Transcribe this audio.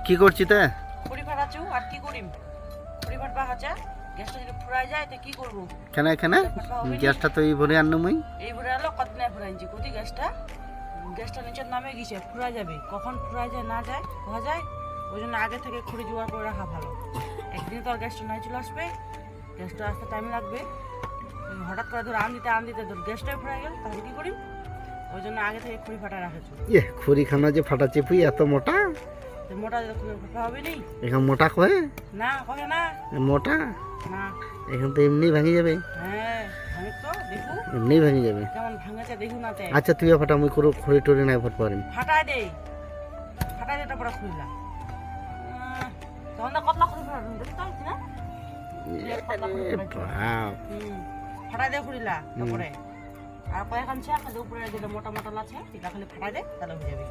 কি করছি তা? খড়ি ফাটাচ্ছু আর কি করিম? খড়ি ফাটবা হাচা গ্যাসটা যদি ফুরাই যায় তো কি করবো? কেন এখানে গ্যাসটা তো এই ভরে আনলো মুই। এই ভরে আলো কতদিন ফুরাইছি কতি গ্যাসটা নিচের নামে গেছে ফুরাই যাবে, কখন ফুরাই যায় না যায় বোঝা যায়। ওই জন্য আগে থেকে খড়ি জোগাড় করে রাখা ভালো। একদিন তো আর গ্যাসটা নাই চলে আসবে, গ্যাসটা আসতে টাইম লাগবে। হঠাৎ করে ধর আম দিতে ধর গ্যাসটাই ফুরাই গেল, তাহলে কি করিম? ওই জন্য আগে থেকে খড়ি ফাটা রাখেছো। খড়িখানা যে ফাটাচ্ছে পুই এত মোটা, মোটা ফাটা হবে নি এখন মোটা কয়ে না কহে না মোটা, না এখন তো এমনি ভাঙি যাবে। হ্যাঁ ভাঙে তো দেখু এমনি ভাঙি যাবে। কেমন ভাঙেছে দেখু না তে। আচ্ছা তুই ফাটা মুই করো খড়ি টড়ি নাই ফাট পারিম। ফাটাই দে তারপরে খুললা তখন কতলা খুলি ফাটাবি দেখতে পাচ্ছি না ফাটাই দে খুলিলা তারপরে আর কয়েকখান ছে উপরে যেটা মোটা মোটা আছে সেটা খালি ফাটাই দে তাহলে হয়ে যাবে।